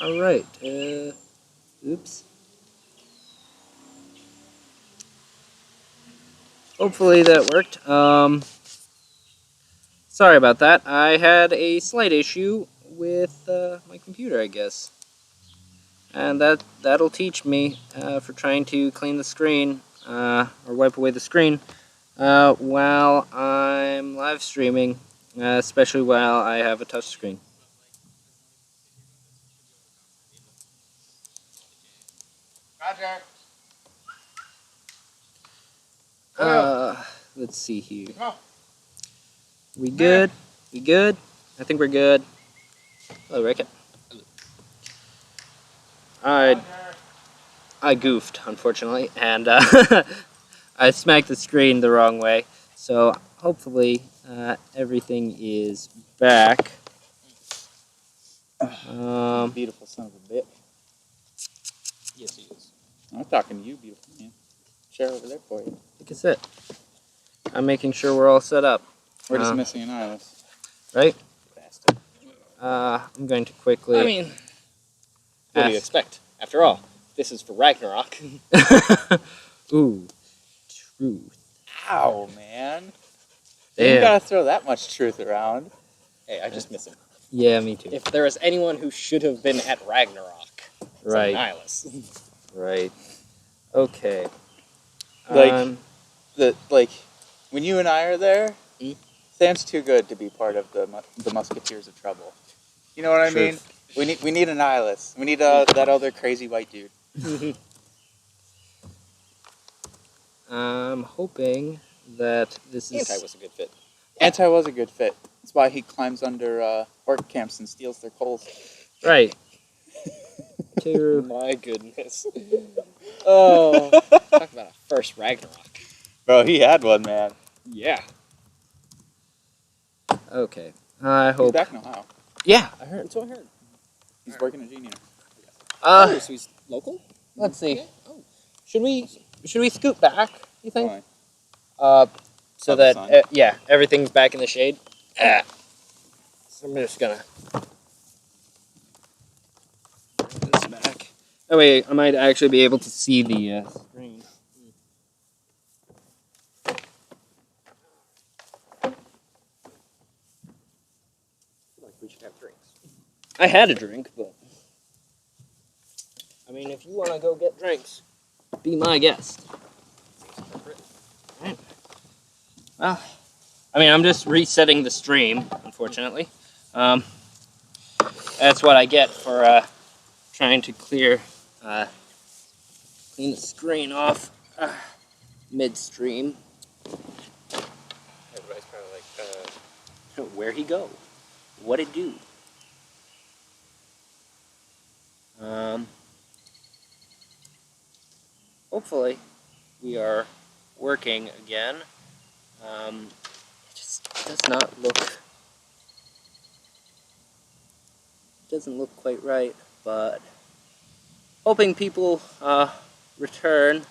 Alright, oops. Hopefully that worked. Sorry about that. I had a slight issue with my computer, I guess. And that'll teach me for trying to clean the screen, or wipe away the screen, while I'm live streaming, especially while I have a touch screen. Roger. Let's see here. Oh. We good? We good? I think we're good. Hello, Rickett. I goofed, unfortunately, and I smacked the screen the wrong way. So hopefully everything is back. Beautiful son of a bitch. Yes, he is. I'm talking to you, beautiful man. Chair over there for you. Like I said, I'm making sure we're all set up. We're just missing an eyeless. Right? Bastard. I'm going to quickly... I mean, what do you expect? After all, this is for Ragnarok. Ooh, truth. Ow, man. Damn. You gotta throw that much truth around. Hey, I just miss him. Yeah, me too. If there is anyone who should have been at Ragnarok, it's Right. Nihilus. Right. Okay. Like, when you and I are there, Sam's too good to be part of the Musketeers of Trouble. You know what I mean? We need an eyeless. We need that other crazy white dude. I'm hoping that this is... Anti was a good fit. Anti was a good fit. That's why he climbs under orc camps and steals their coals. Right. Teru. My goodness. Oh, talk about a first Ragnarok. Bro, he had one, man. Yeah. Okay. I He's hope... back in Ohio. Yeah, I heard. That's what I heard. He's working at Genius. Oh, so he's local? Let's see. Okay. Oh. Should we scoot back, you think? Why? So Of the that, sun. yeah, everything's back in the shade. So I'm just gonna bring this back. That way I might actually be able to see the screen. Like we should have drinks. I had a drink, but... I mean, if you want to go get drinks, be my guest. Right. Well, I mean, I'm just resetting the stream, unfortunately. That's what I get for trying to clean the screen off midstream. Everybody's kind of like, Where'd he go? What'd it do? Hopefully, we are working again. It just does not look... doesn't look quite right, but hoping people return.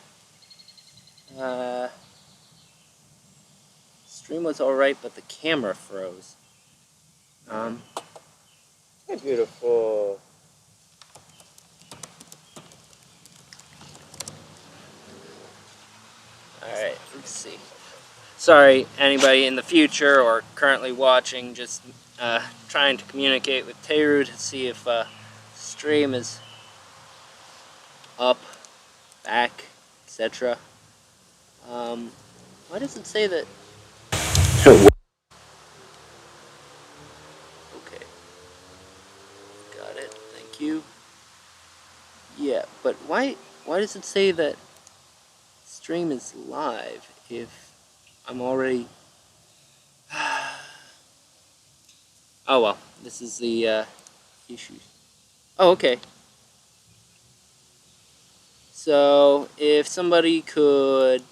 Stream was alright, but the camera froze. Beautiful. Alright, let's see. Sorry, anybody in the future or currently watching, just trying to communicate with Teru to see if stream is up, back, etc. Why does it say that? Okay. Got it, thank you. Yeah, but why does it say that stream is live if I'm already... Oh well, this is the issue. Oh, okay. So, if somebody could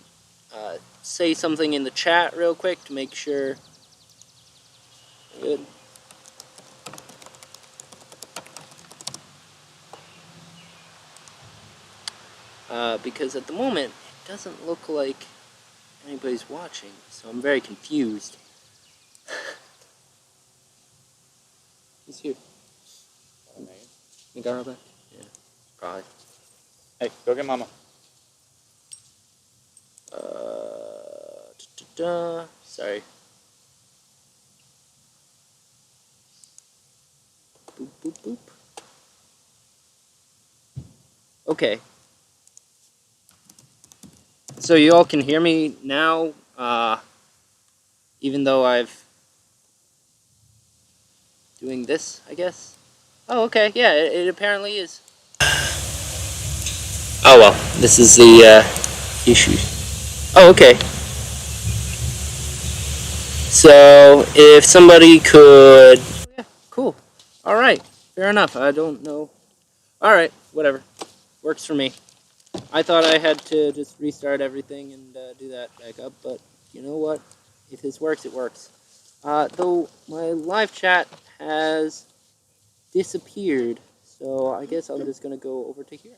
say something in the chat real quick to make sure... Good. Because at the moment, it doesn't look like anybody's watching, so I'm very confused. He's here. Oh, nice. You got her back? Yeah, probably. Hey, go get Mama. Sorry. Boop, boop, boop. Okay. So you all can hear me now, even though I've doing this, I guess. Oh, okay. Yeah, it apparently is. Oh well, this is the issue. Oh, okay. So if somebody could. Yeah, cool. All right. Fair enough. I don't know. All right. Whatever. Works for me. I thought I had to just restart everything and do that back up, but you know what? If this works, it works. Though my live chat has disappeared, so I guess I'm just gonna go over to here.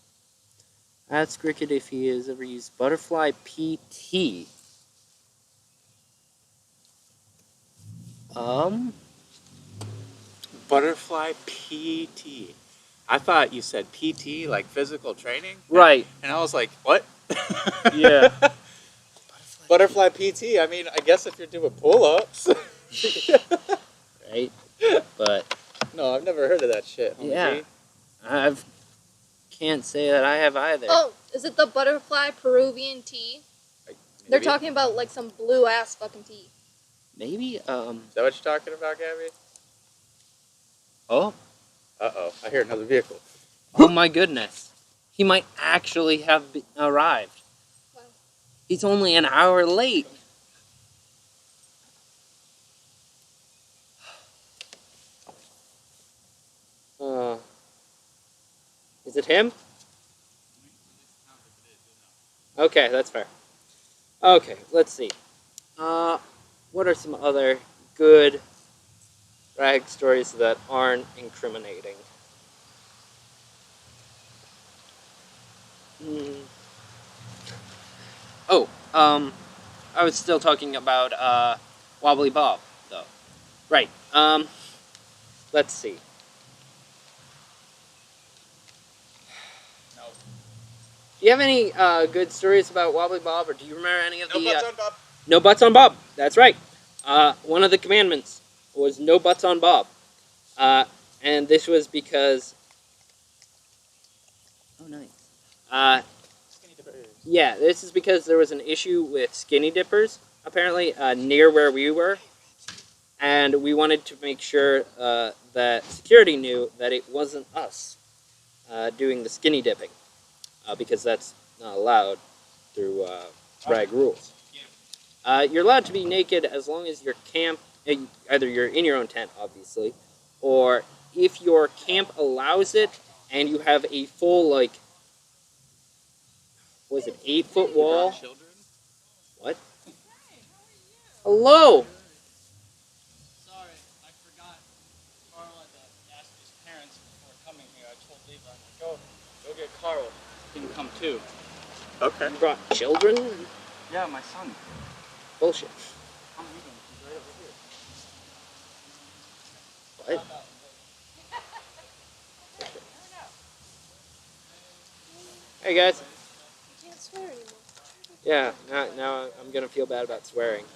Ask Cricket if he has ever used Butterfly PT. Butterfly PT. I thought you said PT, like physical training. Right. And I was like, what? Yeah. Butterfly PT. I mean, I guess if you're doing pull-ups. Right. But No, I've never heard of that shit. Homie yeah, G. I can't say that I have either. Oh, is it the butterfly Peruvian tea? Like, They're maybe? talking about like some blue ass fucking tea. Maybe. Is that what you're talking about, Gabby? Oh. Uh-oh. I hear another vehicle. Oh my goodness. He might actually have arrived. Wow. He's only an hour late. Is it him? Okay, that's fair. Okay, let's see. What are some other good rag stories that aren't incriminating? Oh, I was still talking about Wobbly Bob, though. Right. Let's see. No. Do you have any good stories about Wobbly Bob, or do you remember any of No the... butts on Bob. No butts on Bob. That's right. One of the commandments was no butts on Bob. And this was because... Oh, nice. Skinny dippers. Yeah, this is because there was an issue with skinny dippers, apparently, near where we were. And we wanted to make sure that security knew that it wasn't us doing the skinny dipping. Because that's not allowed through rag rules. You're allowed to be naked as long as your camp, either you're in your own tent, obviously, or if your camp allows it and you have a full, like, was it 8-foot wall? Children? What? Hello! Sorry, I forgot. Carl had to ask his parents before coming here. I told Levi, go get Carl. He can come too. Okay. You brought children? Yeah, my son. Bullshit. Come meet him. He's right over here. What? Hey guys. You can't swear anymore. Yeah, now I'm gonna feel bad about swearing.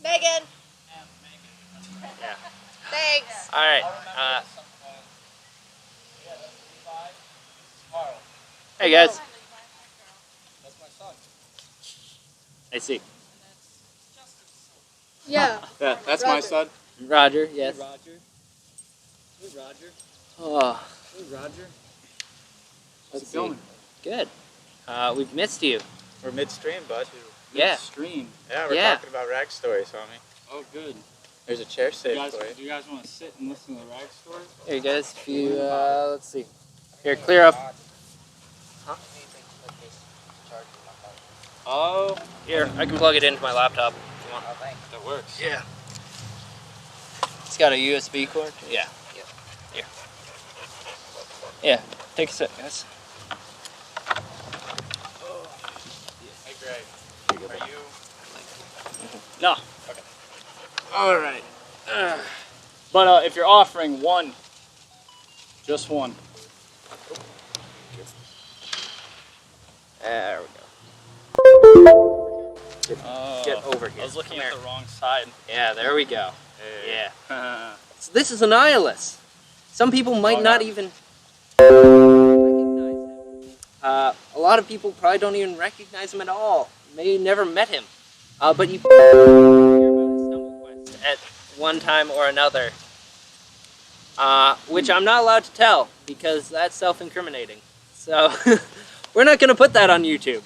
Megan. Yeah. Thanks. Alright, hey guys. That's my son. I see. Yeah. Yeah, that's my Roger. son. Roger, yes. Hey, Roger. Hey, Roger. Oh, Hey, Roger. let's it see. going? Good. We've missed you. We're midstream, bud. Yeah. Stream. Yeah, we're Yeah. talking about rag stories, homie. Oh, good. There's a chair Do saved you guys, for you. do you guys want to sit and listen to the rag story? Here, guys. If you, let's see. Here, clear up. Oh, Here, I can plug it into my laptop if you want. that works. Yeah. It's got a USB cord. Yeah. Here. Yeah. Take a sip, guys. Hey, Greg. Are you? No. Okay. All right. But if you're offering one, just one. There we go. Get over here. I was looking Come at here. the wrong side. Yeah, there we go. Hey. Yeah. So this is an eyeless. Some people might Oh, not no. even recognize him. A lot of people probably don't even recognize him at all. May never met him. But you hear about his stumble quest at one time or another. Which I'm not allowed to tell because that's self-incriminating. So we're not going to put that on YouTube.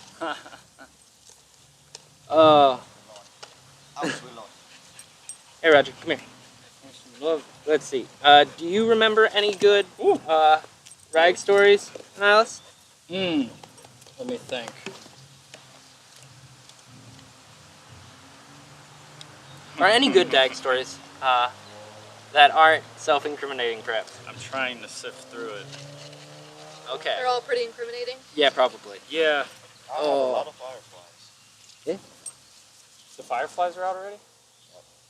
Hey Roger, come here. Let's see. Do you remember any good rag stories, Alice? Let me think. Or any good dag stories that aren't self-incriminating, perhaps? I'm trying to sift through it. Okay. They're all pretty incriminating. Yeah, probably. Yeah. I have a lot of fireflies. The fireflies are out already?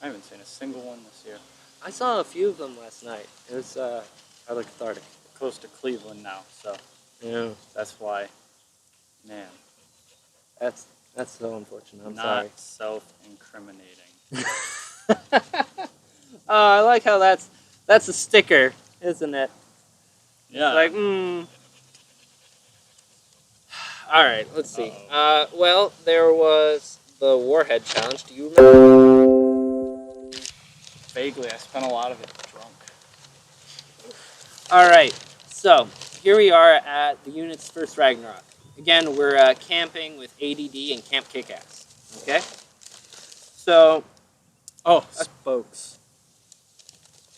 I haven't seen a single one this year. I saw a few of them last night. It was rather cathartic. Close to Cleveland now, so Yeah. that's why. Man, That's so unfortunate. I'm not self-incriminating. sorry. I like how that's a sticker, isn't it? Yeah. Like, All right, let's see. Well, there was the Warhead Challenge. Do you remember? Vaguely, I spent a lot of it drunk. All right, so here we are at the unit's first Ragnarok. Again, we're camping with ADD and Camp Kickass. Okay. So Oh, spokes.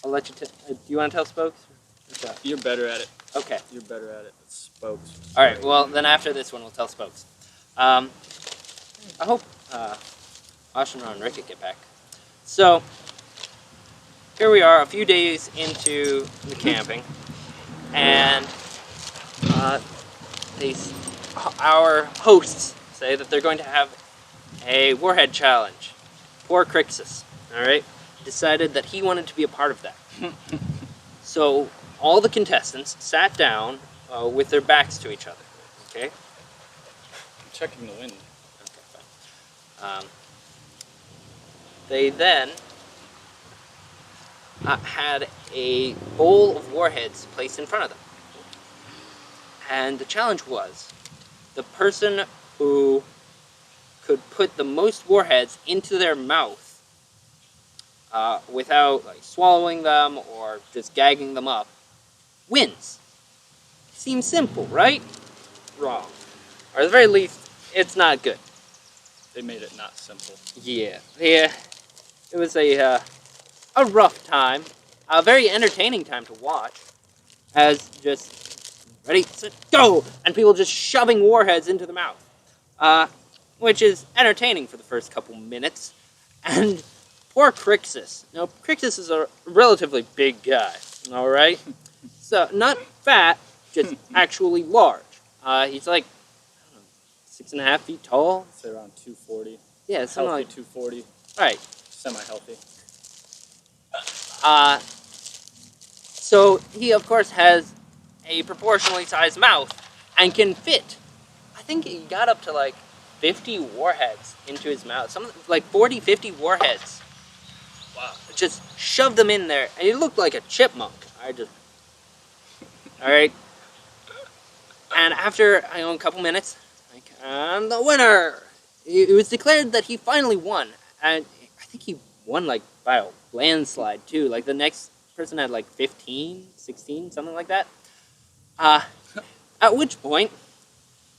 I'll let you. Do you want to tell Spokes? Okay. You're better at it. Okay. You're better at it. It's spokes. All right. Well, then after this one, we'll tell Spokes. I hope Ashimra and Rickett get back. So here we are, a few days into the camping, and our hosts say that they're going to have a Warhead challenge. Poor Crixus, all right, decided that he wanted to be a part of that. So all the contestants sat down with their backs to each other. Okay. I'm checking the wind. Okay, fine. They then had a bowl of warheads placed in front of them. And the challenge was the person who could put the most warheads into their mouth without swallowing them or just gagging them up wins. Seems simple, right? Wrong. Or at the very least, it's not good. They made it not simple. Yeah. It was a rough time, a very entertaining time to watch, as just ready, set, go, and people just shoving warheads into the mouth, which is entertaining for the first couple minutes. And poor Crixus. Now, Crixus is a relatively big guy, all right? So not fat, just actually large. He's like 6.5 feet tall. I'd say around 240. Yeah, something Healthy like 240. right. Semi-healthy. So he, of course, has a proportionally sized mouth and can fit. I think he got up to like 50 warheads into his mouth. Something like 40, 50 warheads. Wow. Just shoved them in there. And he looked like a chipmunk. All right. And after, a couple minutes, and the winner! It was declared that he finally won. And I think he won by a landslide too. Like the next person had 15, 16, something like that. At which point,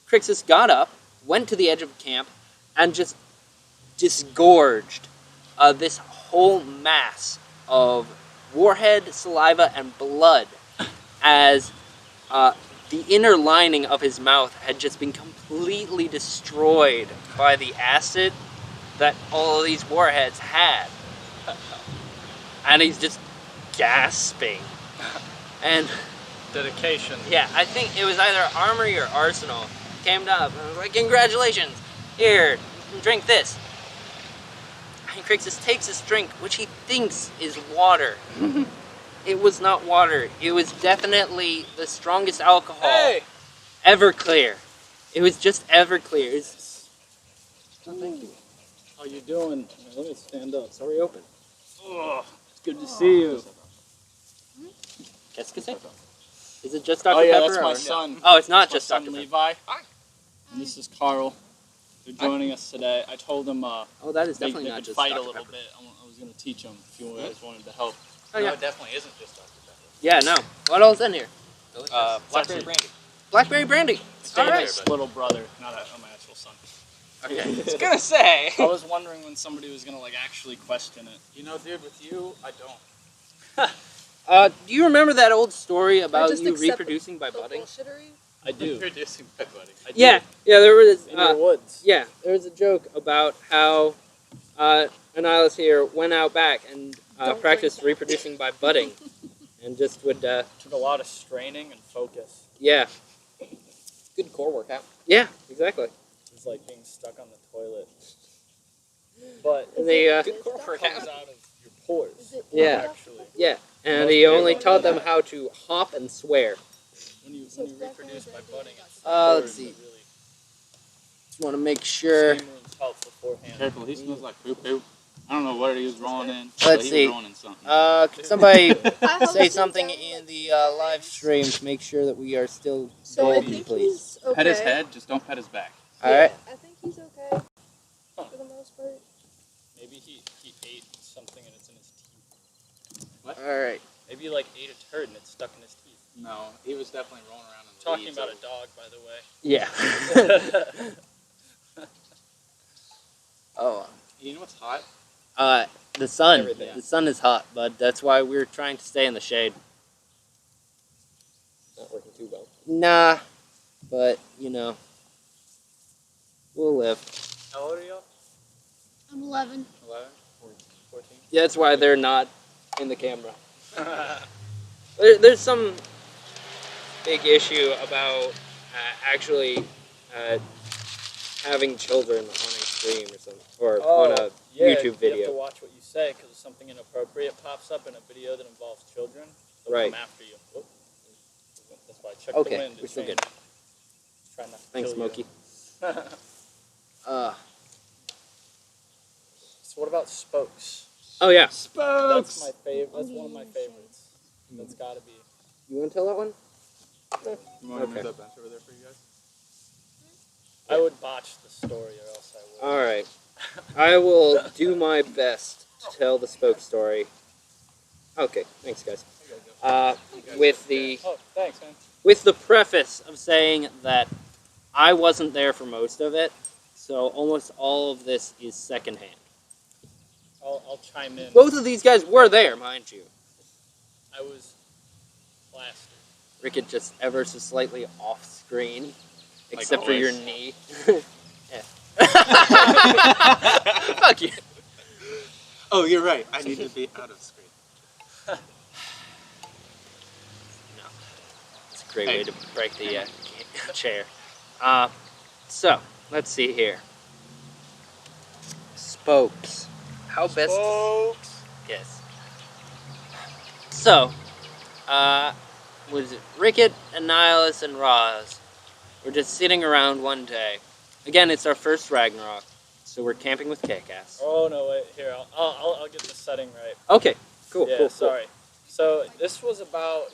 Crixus got up, went to the edge of the camp, and just disgorged this whole mass of warhead, saliva, and blood as the inner lining of his mouth had just been completely destroyed by the acid that all of these warheads had. And he's just gasping. And Dedication. yeah, I think it was either Armory or Arsenal came up and was like, congratulations, here, drink this. And Crixus takes his drink, which he thinks is water. It was not water. It was definitely the strongest alcohol. Hey! Everclear. It was just Everclear. Oh, thank you. How you doing? Let me stand up. Sorry, open. Oh, it's good to see you. Qu'est-ce que c'est? Is it just Dr. Oh yeah, Pepper? that's my or- son. Oh, it's not That's my just son Dr. Pepper. Levi. And this is Carl. They're joining us today. I told them Oh, that is they definitely not could just fight Dr. a little Pepper. bit. I was going to teach them if you guys wanted to help. Oh, yeah. No, it definitely isn't just Dr. Pepper. Yeah, no. What else in here? Blackberry brandy. Blackberry brandy. All right. David's little brother, not my actual son. Okay. I was gonna say. I was wondering when somebody was gonna like actually question it. You know, dude, with you, I don't. Do you remember that old story I about just you accept reproducing by the budding? bullshittery. I do. Reducing my buddy. I do. Yeah, there was. In the woods. Yeah, there was a joke about how Annihilus here went out back and Don't practiced drink that. reproducing by budding, and just would. Took a lot of straining and focus. Yeah, Good core workout. yeah, exactly. It's like being stuck on the toilet. But And they, it comes out of your pores. Is it Yeah. Actually, yeah, and Most he people only don't taught know them that. how to hop and swear. when you So it's reproduce by definitely budding, the it's Let's pores see. that really Just want to make sure. steam rooms help beforehand. Careful, he smells like poo poo. I don't know what he was rolling in. Let's but he see. was rolling in something. Could somebody I hope say he's something down, in like, the live stream to make sure that we are still So I golden, think please? he's okay. Pet his head, just don't pet his back. All right. I think he's okay. For the most part. Maybe he ate something and it's in his teeth. All right. Maybe he like ate a turd and it's stuck in his teeth. No, he was definitely rolling around in the Talking leaves. about a dog, by the way. Yeah. Oh. You know what's hot? The sun. Everything. The sun is hot, bud. That's why we're trying to stay in the shade. Not working too well. Nah, but you know, we'll live. How old are you? I'm 11. 11? 14? Yeah, that's why they're not in the camera. There's some big issue about actually having children on a stream or something, or on a YouTube You have video. to watch what you say because if something inappropriate pops up in a video that involves children, they'll Right. come after you. Whoop. That's why I checked Okay, the wind. we're It's still raining. good. Try not to Thanks, kill Smokey. you. So what about spokes? Oh yeah. That's my favorite. That's one of my favorites. That's got to be. You want to tell that one? You want to Okay. move that bench over there for you guys? I would botch the story, or else I would. All right. I will do my best to tell the spoke story. Okay, thanks guys. With the Oh, thanks, man. with the preface of saying that I wasn't there for most of it, so almost all of this is secondhand. I'll chime in. Both of these guys were there, mind you. I was plastered. Rickett just ever so slightly off screen, Like except for your always. knee. Fuck you. Oh, you're right. I need to be out of screen. No, it's a great Hey. way to break the chair. So let's see here. Spokes. How best? Spokes. Yes. So, was it Rickett, Annihilus, and Roz? We're just sitting around one day. Again, it's our first Ragnarok, so we're camping with K-Cast. Oh no! Wait, here. I'll get the setting right. Okay, cool, Yeah, cool. sorry. So this was about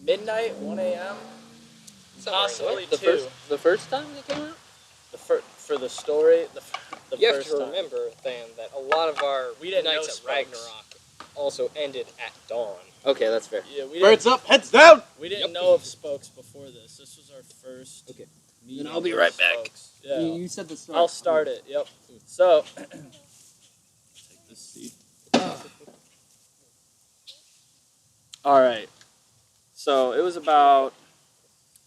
midnight, 1 a.m. Possibly The 2. first time it came out? For the story, the You have first to time. remember, Than, that a lot of our We didn't know nights at spokes. Ragnarok also ended at dawn. Okay, that's fair. Yeah, we Birds didn't, up, heads down! we didn't Yep. know of spokes before this. This was our first. Okay. meeting Then I'll be with right back. spokes. Yeah. You said the start. I'll start it. Yep. So. Take this seat. All right. So it was about,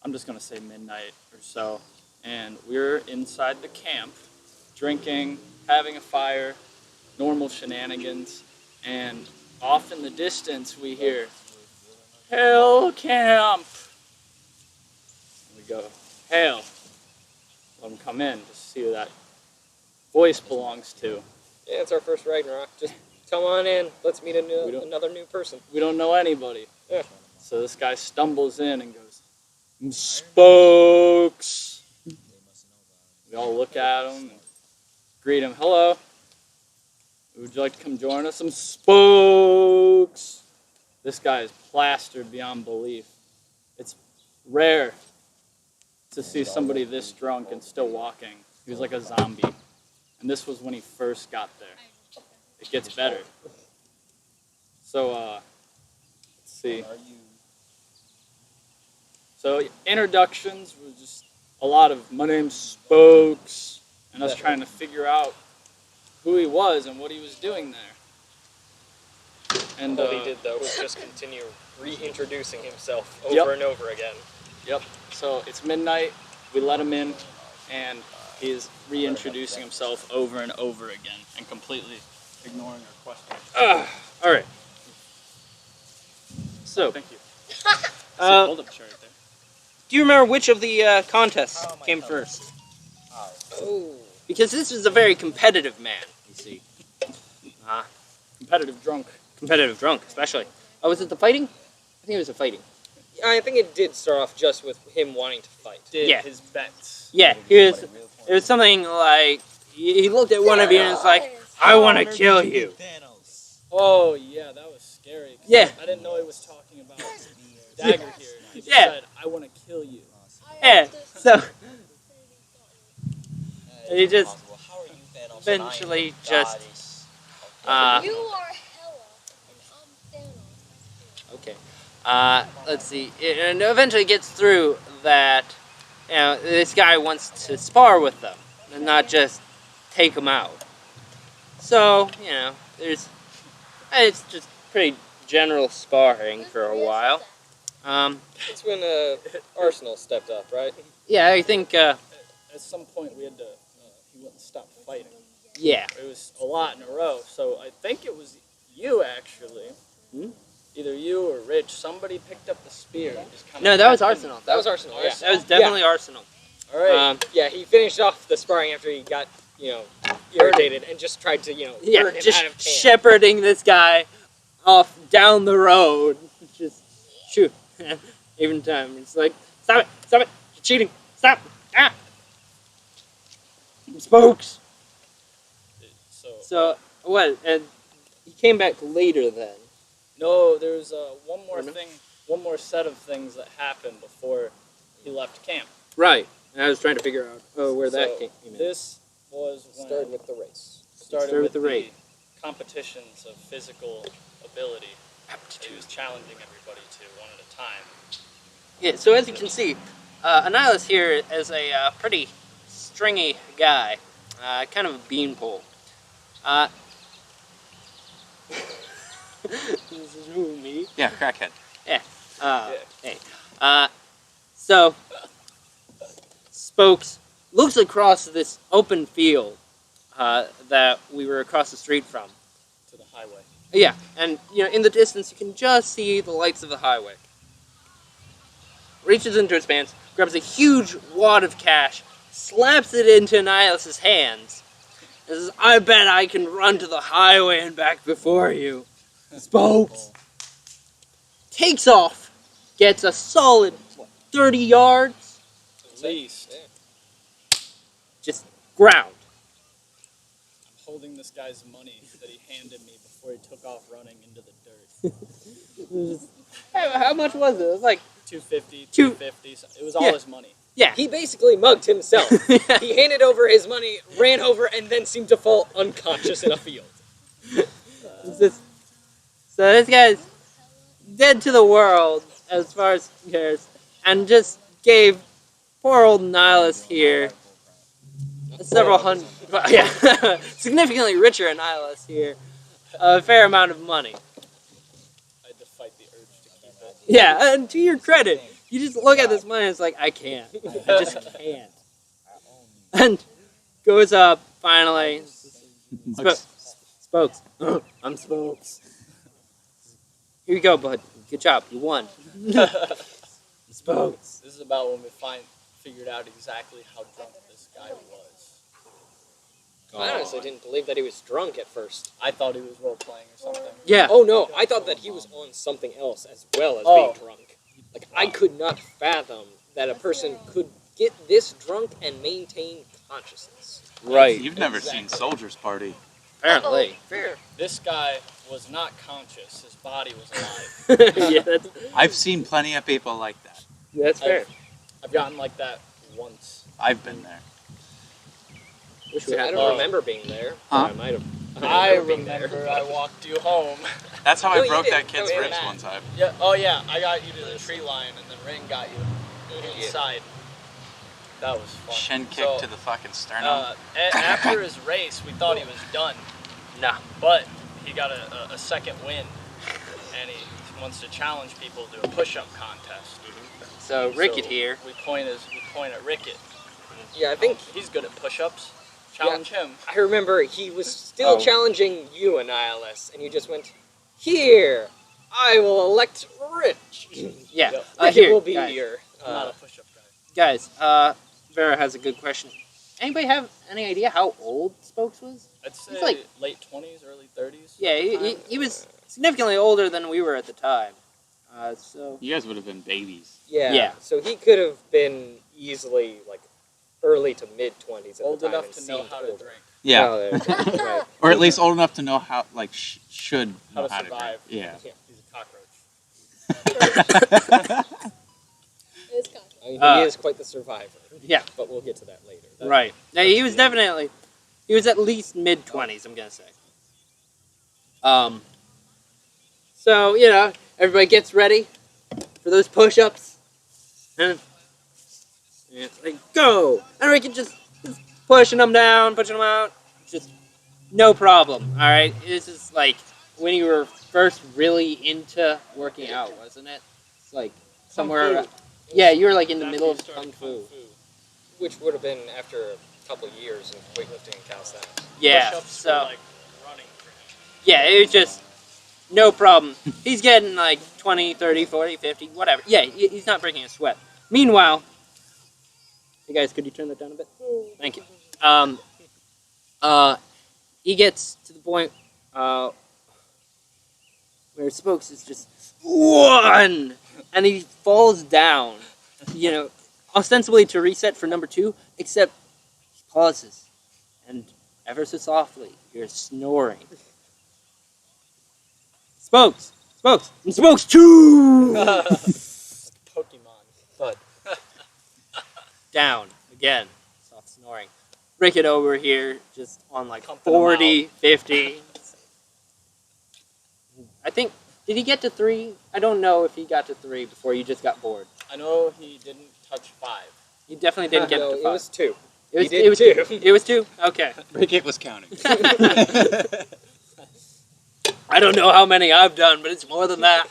I'm just gonna say midnight or so, and we were inside the camp, drinking, having a fire, normal shenanigans, and off in the distance we hear, "Hail camp!" And we go, "Hail!" Let them come in to see who that voice belongs to. Yeah, it's our first Ragnarok. Just come on in. Let's meet another new person. We don't know anybody. Yeah. So this guy stumbles in and goes, "Spokes." We all look at him and greet him. "Hello. Would you like to come join us?" "Some spokes." This guy is plastered beyond belief. It's rare to see somebody this drunk and still walking. He was like a zombie. And this was when he first got there. It gets better. So, let's see. So, introductions was just a lot of, "My name's Spokes," and us trying to figure out who he was and what he was doing there. And All he did, though, was just continue reintroducing himself over and over again. Yep. So it's midnight. We let him in, and he is reintroducing himself over and over again, and completely ignoring our questions. All right. So, Thank you. do Hold up chair right there. you remember which of the contests came first? Oh. Because this was a very competitive man, you see. Competitive drunk. Competitive drunk, especially. Oh, was it the fighting? I think it was the fighting. I think it did start off just with him wanting to fight. Did Yeah. his bets. Yeah, it was something like, he looked at one of you and was like, "I want to kill you." Oh, yeah, that was scary. Yeah. I didn't know he was talking about dagger here. He just Yeah. said, "I want to kill you." Yeah, so he just eventually just, You are Hela, and I'm Thanos. okay. Let's see. And eventually gets through that, this guy wants to spar with them and not just take them out. So, it's just pretty general sparring for a while. That's when Arsenal stepped up, right? Yeah, I think, At some point, we had to, he wouldn't stop fighting. yeah. It was a lot in a row, so I think it was you, actually. Hmm? Either you or Rich, somebody picked up the spear and just kind of... No, that was Arsenal. That was Arsenal, yeah. That was definitely Arsenal. All right. Yeah, he finished off the sparring after he got, irritated and just tried to, burn him out Just of camp. shepherding this guy off down the road. Just shoot. Even time. It's like, stop it, you're cheating, stop, Spokes. So, what, and he came back later then? No, there's one more Pardon? thing, one more set of things that happened before he left camp. Right, and I was trying to figure out where that came in. This was when Started with the race. started with the race. competitions of physical ability. He was challenging everybody to one at a time. Yeah, so as you can see, Annihilus here is a pretty stringy guy, kind of a beanpole. This is who, me? Yeah, crackhead. Hey. So, Spokes looks across this open field that we were across the street from. To the highway. Yeah, and in the distance you can just see the lights of the highway. Reaches into his pants, grabs a huge wad of cash, slaps it into Annihilus' hands, and says, "I bet I can run to the highway and back before you." Spokes takes off, gets a solid 30 yards, At least. just ground. I'm holding this guy's money that he handed me before he took off running into the dirt. How much was it? It was like, $250, Two- $250. It was all his money. yeah. He basically mugged himself. He handed over his money, ran over, and then seemed to fall unconscious in a field. It's just- so this guy's dead to the world, as far as he cares, and just gave poor old Nihilus here several hundred, significantly richer Nihilus here, a fair amount of money. I had to fight the urge to keep it. Yeah, and to your credit, you just look at this money and it's like, I can't. I just can't. And goes up, finally. Spokes. I'm Spokes. Here you go, bud. Good job. You won. Spokes. This is about when we figured out exactly how drunk this guy was. I honestly didn't believe that he was drunk at first. I thought he was role playing or something. Yeah. Oh no, I thought that he was on something else as well as being drunk. Like, I could not fathom that a person could get this drunk and maintain consciousness. Right. You've never seen Soldier's Party. Apparently. This guy was not conscious. His body was alive. Yeah, that's I've seen plenty of people like that. fair. I've gotten like that once. I've been there. Wish I don't remember being there. But Huh? I might have. I being there. remember I walked you home. That's how No, I you broke didn't. that kid's Oh, yeah, ribs Matt. one time. Yeah. Oh yeah. I got you to the tree line, and then Ring got you inside. That was fun. Shin kick So, to the fucking sternum. After his race, we thought he was done. Nah. But he got a second win, and he wants to challenge people to a push-up contest. So Ricket So here. We point at Ricket. Yeah, I think He's good at push-ups. Challenge him. I remember he was still Oh. challenging you, Annihilus, and you just went, "Here, I will elect Rich. Yeah. Yep. Ricket Here, will be guys. your." I'm not a push-up guy. Guys, Vera has a good question. Anybody have any idea how old Spokes was? I'd say He's like- late 20s, early 30s. Yeah, he was significantly older than we were at the time. So You guys would have been babies. Yeah. Yeah. So he could have been easily like early to mid-20s at Old the time enough and to know seemed how to older. drink. Yeah. Oh, there- right. Or at least old enough to know how, like, should How know to how to survive. drink. Yeah. He's a cockroach. It's kind I mean, Uh, he is quite the survivor. yeah. But we'll get to that later. Right. Yeah, he was definitely. He was at least mid-20s. I'm gonna say. So everybody gets ready for those push-ups, and it's like go, and we can just pushing them down, pushing them out, just no problem. All right, this is like when you were first really into working out, wasn't it? It's like somewhere. Fu. Yeah, you were like in the After middle you of started kung fu. Which would have been after a couple of years of weightlifting and calisthenics. Yeah, Push-ups so were like running for him. yeah, it was just no problem. He's getting like 20, 30, 40, 50, whatever. Yeah, he's not breaking a sweat. Meanwhile, hey guys, could you turn that down a bit? Thank you. He gets to the point where Spokes is just one, and he falls down. Ostensibly to reset for number 2, except he pauses, and ever so softly, you're snoring. Spokes! And Spokes 2! Pokemon. But Down, again. Soft snoring. Ricket over here, just on like Pumping him 40, 50. I think, did he get to 3? I don't know if he got to 3 before you just got bored. I know he didn't touch 5. He definitely didn't get No, to 5. it was 2. It was, he did it was 2. It was 2? Okay. Ricket was counting. I don't know how many I've done, but it's more than that.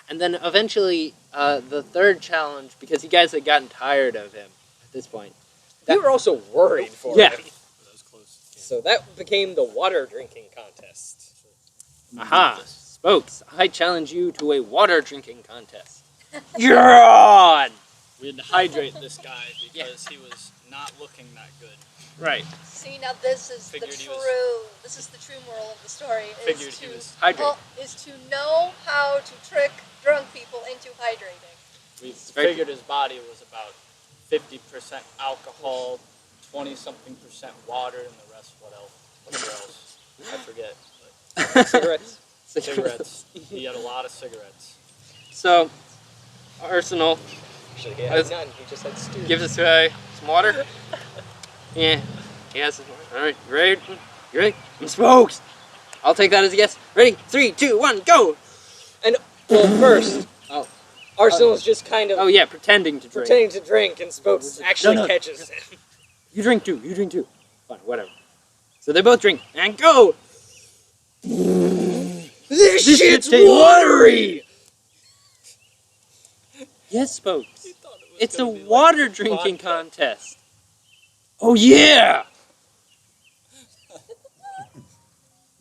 And then eventually, the third challenge, because you guys had gotten tired of him at this point. We were also worried for Yeah. him. That was close. So that became the water drinking contest. Aha! Spokes, I challenge you to a water drinking contest. You're on! We had to hydrate this guy because he was not looking that good. Right. See, now this is Figured the he true. was- This is the true moral of the story. Figured Is he to was Hydrate. is to know how to trick drunk people into hydrating. We very figured his body was about 50% alcohol, 20-something% water, and the rest, whatever else? I forget. Cigarettes. Cigarettes. He had a lot of cigarettes. So, Arsenal Actually, he had none. He just had stew. gives us some water. Yeah, he has some water. Alright, you ready? You ready? I'm Spokes! I'll take that as a yes. Ready? 3, 2, 1, go! Well, first, Oh. Arsenal's just kind of Oh yeah, pretending to drink. pretending to drink, and Spokes actually No. catches him. You drink too. Fine, whatever. So they both drink and go. This shit's watery! Yes, Spokes. He thought it was It's a gonna be like water drinking vodka. contest. Oh yeah!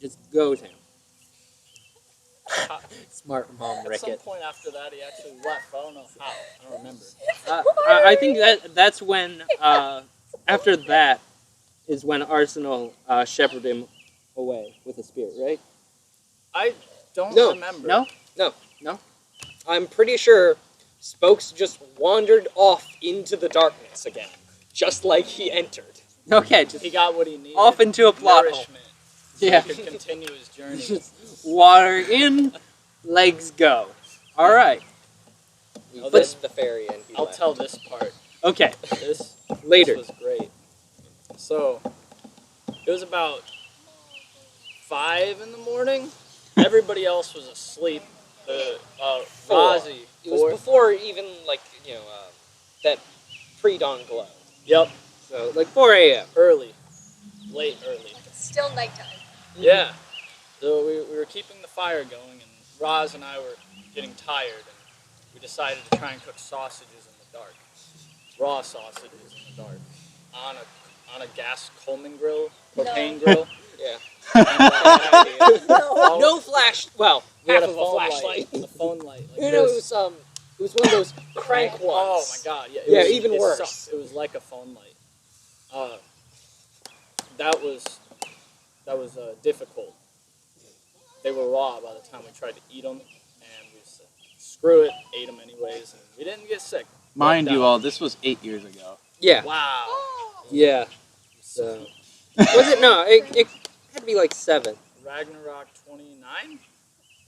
Just go, Sam. Smart mom, At some Ricket. point after that, he actually left. I don't know how. I don't remember. I think that's when after that is when Arsenal shepherded him away with a spear, right? I don't No. remember. No? I'm pretty sure Spokes just wandered off into the darkness again, just like he entered. Okay, He got what he needed. off into a plot hole. nourishment. So Yeah. he could continue his journey. Just water in, legs go. All right. But But- the ferry and he I'll left. tell this part. Okay. This Later. This was great. So it was about 5 in the morning. Everybody else was asleep. Rozzy. It was before even that pre-dawn glow. Yep. So like 4 a.m. Early. Late early. It's still nighttime. Yeah. So we were keeping the fire going, and Roz and I were getting tired, and we decided to try and cook sausages in the dark. Raw sausages in the dark. On a gas Coleman grill, propane grill. Yeah. And, No. No flash. Well, we half had of a phone flashlight. light, a phone light. Like No, it this. was one of those crank ones. Oh my god! Yeah. Yeah, was, even it worse. sucked. It was like a phone light. That was difficult. They were raw by the time we tried to eat them, and we said, "Screw it," ate them anyways, and we didn't get sick. Mind But, you, all this was 8 years ago. Yeah. Wow. Yeah. So was it? No, it had to be like 7. Ragnarok 29?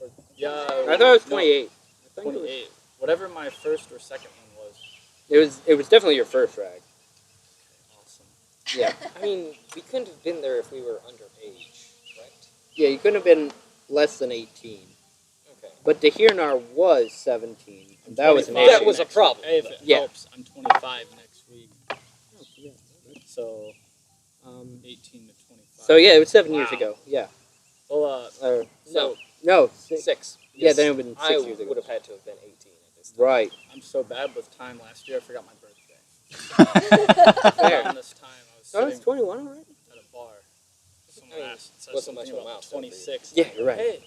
Or, yeah. I thought it was 28. I think 28. Whatever my first or second one was. It was definitely your first rag. Awesome. Yeah. I mean, we couldn't have been there if we were underage, right? Yeah, you couldn't have been less than 18. Okay. But Dehirnar was 17. And that was an 25 issue. That was a next problem. week. Hey, if it Yeah. helps, I'm 25 next week. So 18 to 25. So yeah, it was 7 years Wow. ago. Yeah. Well, Or so no, 6. 6. Yeah, then it would have been 6 I years ago. would have had to have been 18 at this time. Right. I'm so bad with time. Last year I forgot my birthday. Fair. Around this time I was So sitting it's 21 already? at a bar. Someone I mean, asked, said wasn't much something of a about milestone for you. 26. Yeah, you're right. Hey,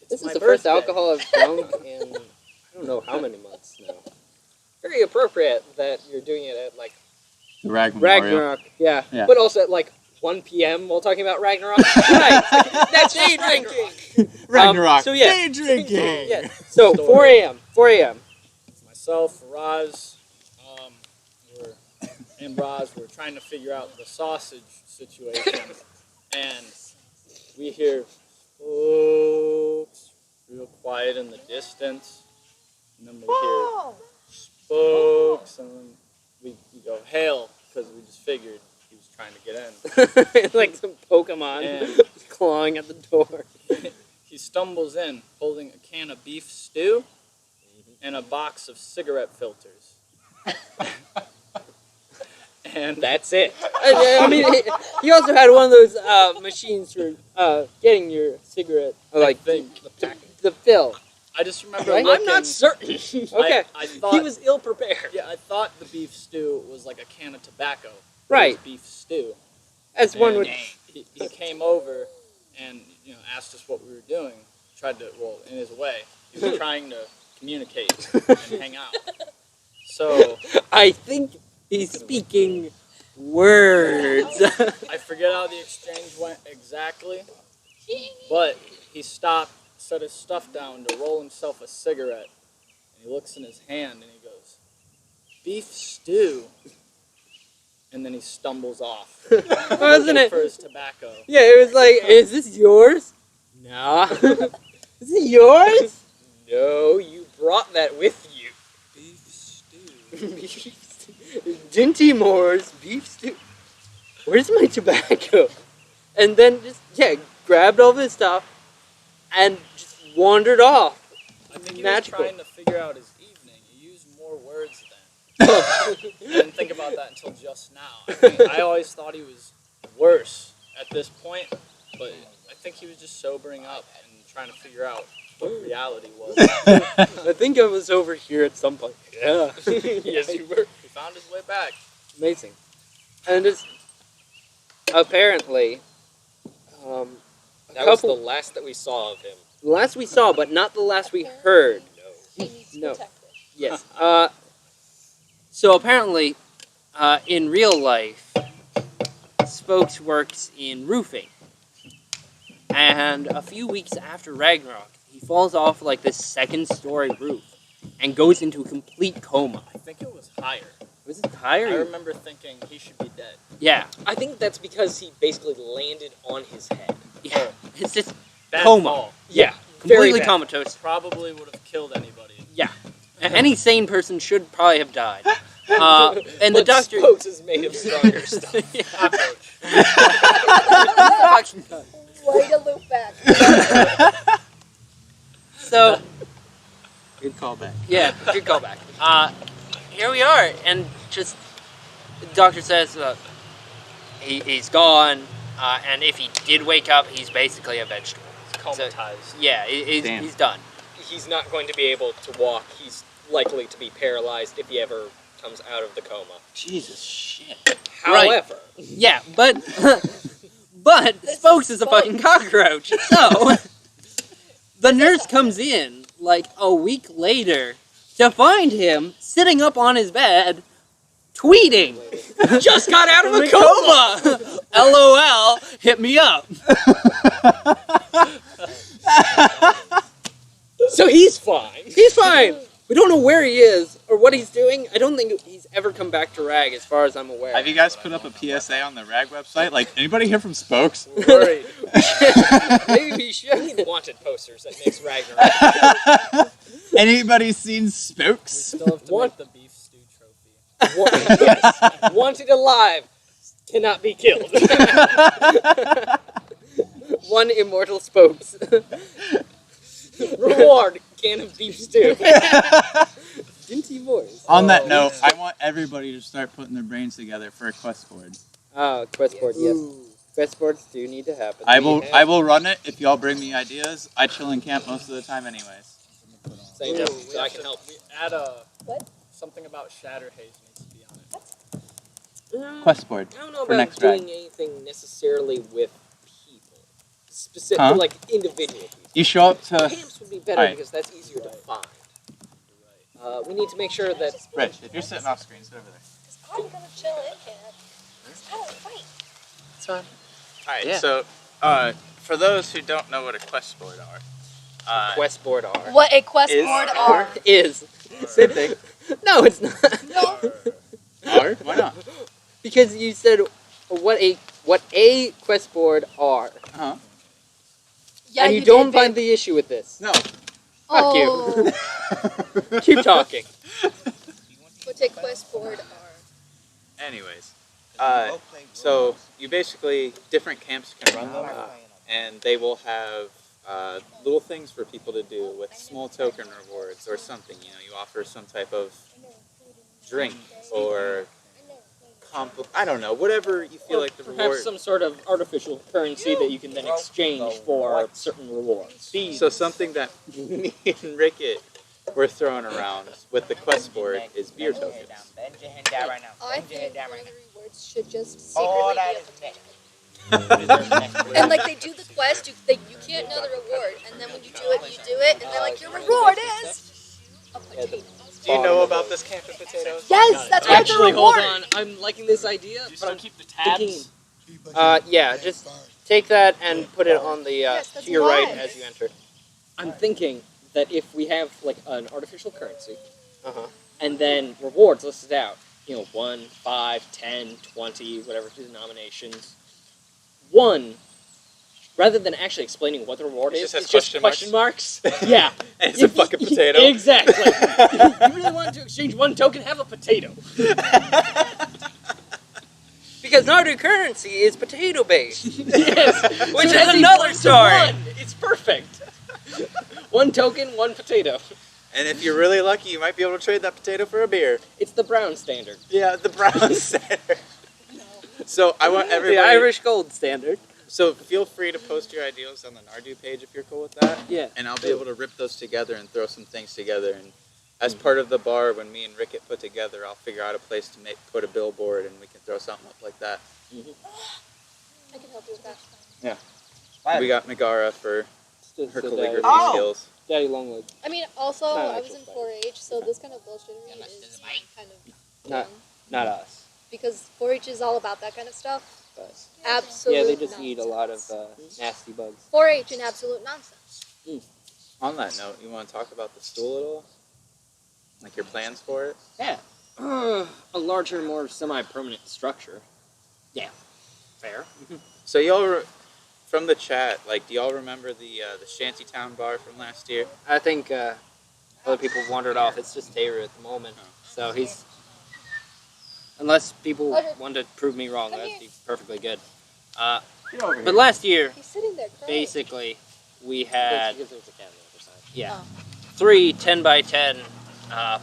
it's This my is the first birthday. alcohol I've drunk in I don't know how many months now. Very appropriate that you're doing it at like, The Rag Memorial. Ragnarok. Yeah. Yeah. but also at like 1 p.m. while talking about Ragnarok. Right. That's Day just Ragnarok. drinking. Ragnarok. So yeah. Day drinking. Yeah. So Story. 4 a.m. 4 a.m. Myself, Roz, and Roz were trying to figure out the sausage situation, and we hear spokes real quiet in the distance, and then we hear spokes, and then we go hail because we just figured he was trying to get in. Like some Pokemon And- clawing at the door. He stumbles in holding a can of beef stew and a box of cigarette filters. And That's it. I mean, he also had one of those machines for getting your cigarette, like think the fill. I just remember Right? looking. I'm not certain. Okay. I thought He was ill prepared. Yeah, I thought the beef stew was like a can of tobacco. Right. It was beef stew. As one And would. He came over and asked us what we were doing. Tried to, well, in his way, he was trying to communicate and hang out. So I think he's speaking words. I forget how the exchange went exactly, but he stopped, set his stuff down to roll himself a cigarette, and he looks in his hand and he goes, "Beef stew," and then he stumbles off. Wasn't looking it? for his tobacco? Yeah, it was like, is this yours? Nah. Is it yours? No, you brought that with you. Beef stew. Dinty Moore's beef stew. Where's my tobacco? And then just, grabbed all of his stuff and just wandered off. I think he Magical. was trying to figure out his evening. He used more words then. I didn't think about that until just now. I always thought he was worse at this point, but I think he was just sobering up and trying to figure out what reality was. I think I was over here at some point. Yeah. Yes, you were. He found his way back. Amazing. And it's apparently That was the last that we saw of him. the last we saw, but not the last we heard. He needs No. protected. Yes. So apparently, in real life, Spokes works in roofing. And a few weeks after Ragnarok, he falls off like this second-story roof and goes into a complete coma. I think it was higher. Was it higher? I remember thinking he should be dead. Yeah. I think that's because he basically landed on his head. Yeah. It's just Bad coma. fall. Yeah, Completely very bad. comatose. Probably would have killed anybody. Yeah. Any sane person should probably have died. And the But doctor... Spokes is made of stronger stuff. Way to loop back. So, Good callback. yeah, good callback. Here we are, and just the doctor says he's gone, and if he did wake up, he's basically a vegetable. Comatized. Yeah, Damn. he's done. He's not going to be able to walk. He's likely to be paralyzed if he ever comes out of the coma. Jesus shit. However, Yeah, but but Spokes is a fucking cockroach. So the nurse comes in like a week later to find him sitting up on his bed, tweeting, "Just got out of a coma. LOL, hit me up." so he's fine. He's fine. We don't know where he is or what he's doing. I don't think he's ever come back to Rag, as far as I'm aware. Have you guys put up a PSA on the RAG website? Like, anybody here from Spokes? Worried. Maybe we We should. need wanted posters that makes Ragnarok. Anybody seen Spokes? Still have to What? make the beef stew trophy. Yes, wanted alive, cannot be killed. One immortal Spokes. Reward, can of beef stew. Ginty voice. On that note, I want everybody to start putting their brains together for a quest board. Quest board, yes. Quest boards do need to happen. I will run it if y'all bring me ideas. I chill in camp most of the time anyways. Same, Ooh, so I can help. We add What? something about Shatterhaze needs to be on it. Quest board. I don't know for about next doing rag. anything necessarily with people. Specific, Huh? like individual people. You show up to... Camps would be better Alright. because that's easier to find. We need to make sure that Rich, if you're sitting off screen, sit over there. I'm gonna chill in camp. I don't fight. It's fine. Alright, Yeah. so, for those who don't know what a quest board are, Quest board are. What a quest Is- board are. Is. Same thing. No, it's not. No. are? Why not? Because you said what a quest board are. Uh-huh. Yeah, and you did, don't babe. find the issue with this. No. Fuck you. Oh. Keep talking. What a quest board are. Anyways, so you basically, different camps can run them, and they will have little things for people to do with small token rewards or something. You know, you offer some type of drink or I don't know, whatever you feel like the perhaps reward. some sort of artificial currency that you can then exchange for certain rewards. So something that me and Rickett were throwing around with the quest board is beer tokens. I think one of the rewards should just Oh, secretly that be is next. and like they do the quest, you can't know the reward, and then when you do it, and they're like, your reward is a potato. Do you know about this camp of potatoes? Yes, that's why Actually, the hold reward. on. I'm liking this idea, Do you but still I'm keep the tabs? thinking. Yeah, just take that and put it on the Yes, that's to your right why. as you enter. I'm thinking that if we have like an artificial currency Uh-huh. and then rewards listed out, 1, 5, 10, 20, whatever denominations. One, rather than actually explaining what the reward It is, just has it's just question question marks. Yeah. And it's a fucking potato. Exactly. You really wanted to exchange one token, have a potato. Because Nardu currency is potato based. Yes. Which So is that's another 1 to story. 1. It's perfect. One token, one potato. And if you're really lucky, you might be able to trade that potato for a beer. It's the brown standard. Yeah, the brown center. So I want everybody. The Irish gold standard. So feel free to post your ideas on the Nardu page if you're cool with that. Yeah. And I'll be able to rip those together and throw some things together. And as part of the bar, when me and Rickett put together, I'll figure out a place to put a billboard, and we can throw something up like that. I can help you with that. We got Megara for her calligraphy Oh! skills. Daddy Longleg. I mean, also, Not I was actual in spider. 4-H, so this kind of bullshittery is kind of Not- fun. Not us. because 4-H is all about that kind of stuff. But, Absolute yeah, they just eat a nonsense. lot of nasty bugs. 4-H and absolute nonsense. On that note, you want to talk about the stool at all? Like your plans for it? Yeah. A larger, more semi-permanent structure. Yeah. Fair. So y'all, from the chat, like, do y'all remember the Shantytown bar from last year? I think other people wandered off. It's just Taylor at the moment. So he's... Unless people want to prove me wrong, that'd be perfectly good. But last year, He's sitting there crying. basically, we had Oh. 3 10x10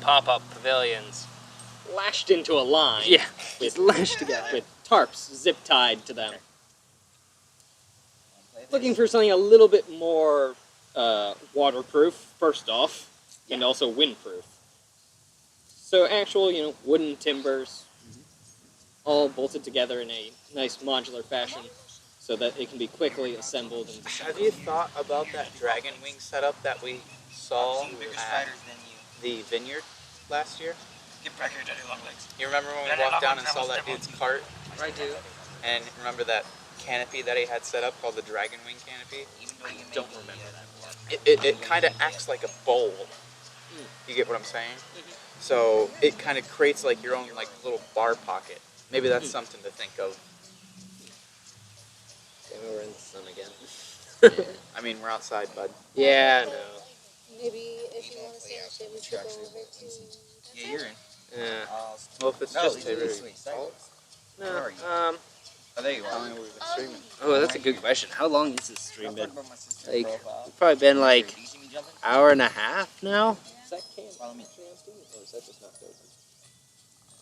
pop-up pavilions lashed into a line. Yeah, with lashed together with tarps zip-tied to them. Looking for something a little bit more waterproof, first off, and also windproof. So actual, wooden timbers, all bolted together in a nice modular fashion, so that it can be quickly assembled and Have you thought about that dragon wing setup that we saw at the vineyard last year? You remember when we walked down and saw that dude's cart? I do. And remember that canopy that he had set up called the dragon wing canopy? Don't remember that. It kind of acts like a bowl. You get what I'm saying? So it kind of creates like your own like little bar pocket. Maybe that's something to think of. Okay, we're in the sun again. I mean, we're outside, bud. Yeah, no. Maybe if you want to stay in the shade, we should go over to... Yeah, you're in. Yeah. Well, if it's No, just he's Taylor, sweet. No. Where are you? Oh, there you how are. long have we been streaming? that's a good question. How long has this stream been? About my sister's Like, profile. it's probably been like Do you see me jumping? hour and a half now. Is that Cam? Follow me. Or is that just not open?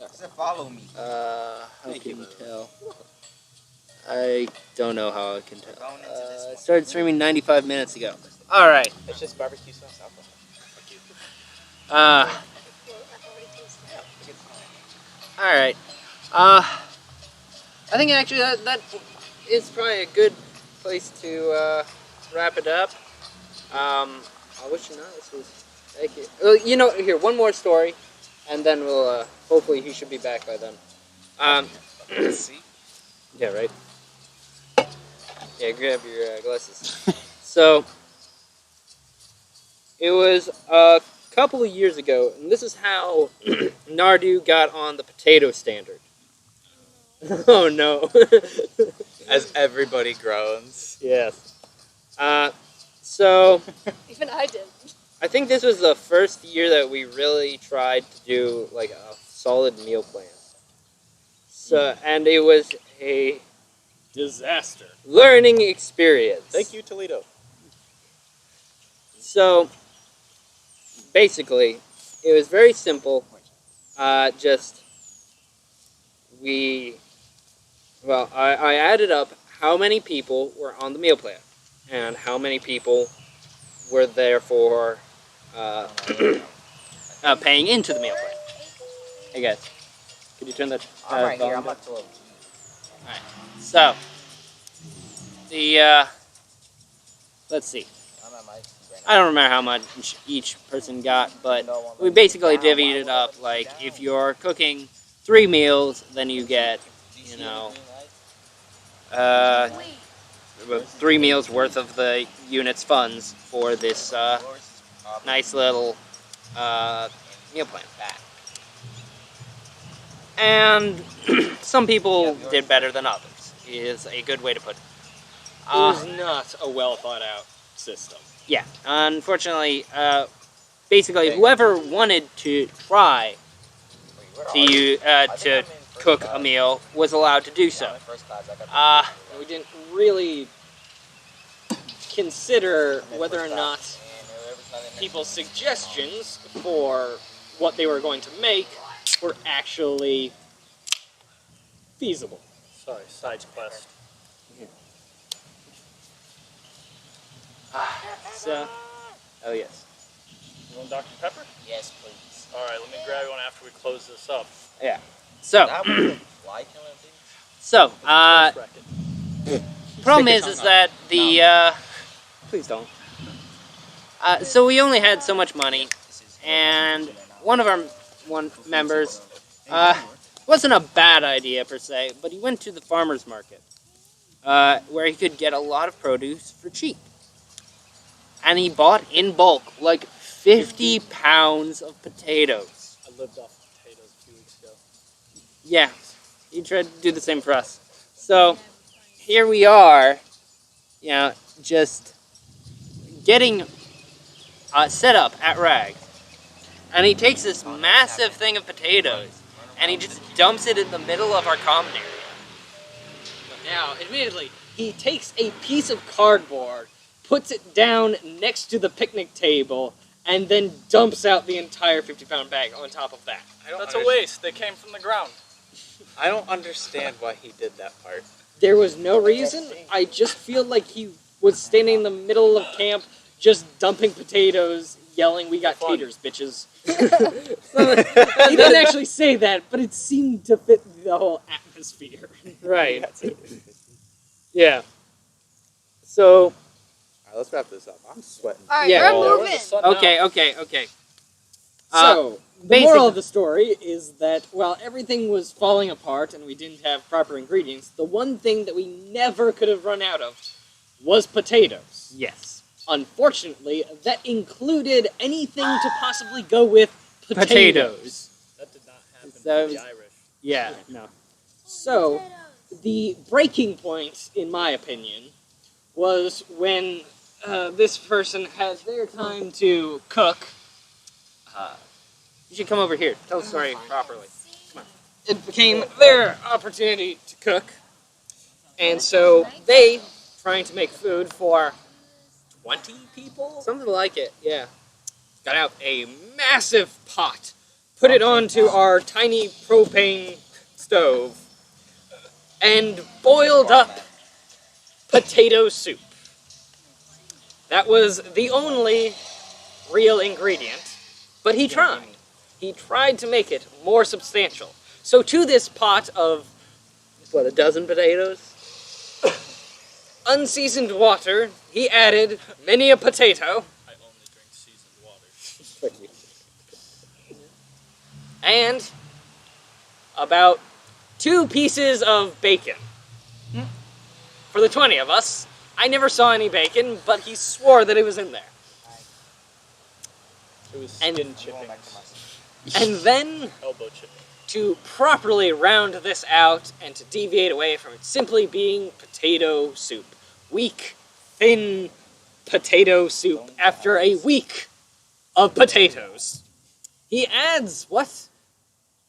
I said follow me. How Thank can you, you by the tell? I don't know how I can tell. Going into this I one. started streaming 95 minutes ago. Alright. It's just barbecue sauce alcohol. Alright. I think actually that is probably a good place to wrap it up. I wish you know this was... Thank you. Well, here, one more story, and then we'll, hopefully he should be back by then. See? Yeah, right? Yeah, grab your glasses. So, it was a couple of years ago, and this is how Nardu got on the potato standard. Oh no. As everybody groans. Yes. So, Even I did. I think this was the first year that we really tried to do like a solid meal plan. So, and it was a Disaster. learning experience. Thank you, Toledo. So, basically, it was very simple. I added up how many people were on the meal plan and how many people were therefore paying into the meal plan. Hey guys, could you turn that I'm right here. volume I'm down? up to a... So, the, let's see. I'm at my... right I don't remember how much each person got, but we basically divvied it up. Like, if you're cooking 3 meals, then you get, you know, 3 meals worth of the unit's funds for this nice little meal plan. And some people did better than others, is a good way to put it. It was not a well thought out system. Yeah, unfortunately, basically, whoever wanted to try to cook a meal was allowed to do so. We didn't really consider whether or not people's suggestions for what they were going to make were actually feasible. Sorry, side quest. So, oh yes. You want Dr. Pepper? Yes, please. Alright, let me grab one after we close this up. So, That was a fly killing thing? so, Wreck it. problem Stick your is tongue that the, please don't. So we only had so much money, and one of our members, Wasn't a bad idea per se, but he went to the farmer's market, where he could get a lot of produce for cheap. And he bought in bulk, like 50 pounds of potatoes. I lived off potatoes a few weeks ago. Yeah, he tried to do the same for us. So, here we are, just getting set up at Rag. And he takes this massive thing of potatoes, and he just dumps it in the middle of our common area. Now, admittedly, he takes a piece of cardboard, puts it down next to the picnic table, and then dumps out the entire 50-pound bag on top of that. That's a waste. They came from the ground. I don't understand why he did that part. There was no reason. I just feel like he was standing in the middle of camp, just dumping potatoes, yelling, "We got taters, bitches." He didn't actually say that, but it seemed to fit the whole atmosphere. Right. Yeah. So, All right, let's wrap this up. I'm sweating. All right, Yeah. we're moving. okay. So, the basically- moral of the story is that while everything was falling apart and we didn't have proper ingredients, the one thing that we never could have run out of was potatoes. Yes. Unfortunately, that included anything to possibly go with potatoes. Potatoes. That did not happen So- to the Irish. Yeah, no. So, the breaking point, in my opinion, was when this person had their time to cook. You should come over here. Tell the story properly. It became their opportunity to cook. And so they, trying to make food for 20 people, Something like it, yeah. got out a massive pot, put it onto our tiny propane stove, and boiled up potato soup. That was the only real ingredient, but he tried. He tried to make it more substantial. So to this pot of, What, a dozen potatoes? unseasoned water, he added many a potato, I only drink seasoned water. and about 2 pieces of bacon. For the 20 of us, I never saw any bacon, but he swore that it was in there. It was And- skin chipping, And then, elbow chipping. to properly round this out and to deviate away from it simply being potato soup. Weak, thin potato soup after a week of potatoes. He adds what?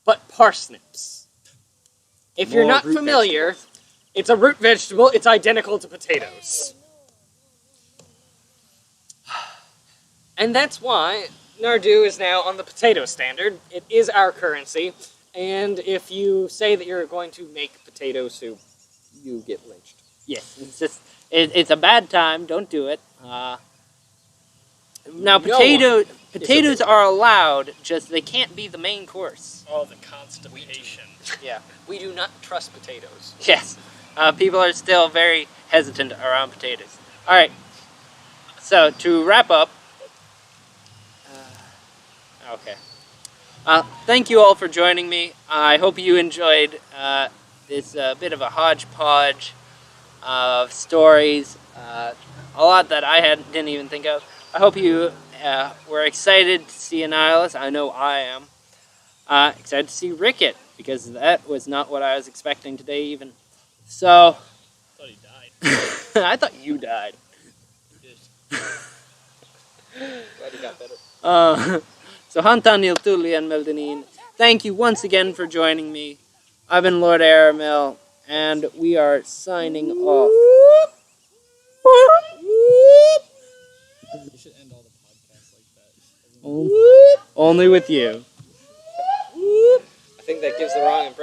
But parsnips. If you're More not root familiar, it's a root vegetable. It's identical to potatoes. And that's why Nardu is now on the potato standard. It is our currency. And if you say that you're going to make potato soup, you get lynched. Yes, it's just, it's a bad time, don't do it. Now, No potatoes are allowed, just they can't be the main course. Oh, the constipation. Yeah, we do not trust potatoes. Yes, people are still very hesitant around potatoes. All right, so to wrap up, okay. Thank you all for joining me. I hope you enjoyed this bit of a hodgepodge of stories, a lot that I didn't even think of. I hope you were excited to see Annihilus. I know I am. Excited to see Ricket, because that was not what I was expecting today even. So, I thought he died. I thought you died. He did. Glad you got better. So Hantanil Tuli and Meldanin, thank you once again for joining me. I've been Lord Aramil, and we are signing off. You should end all the podcasts like that. Only with you. I think that gives the wrong impression.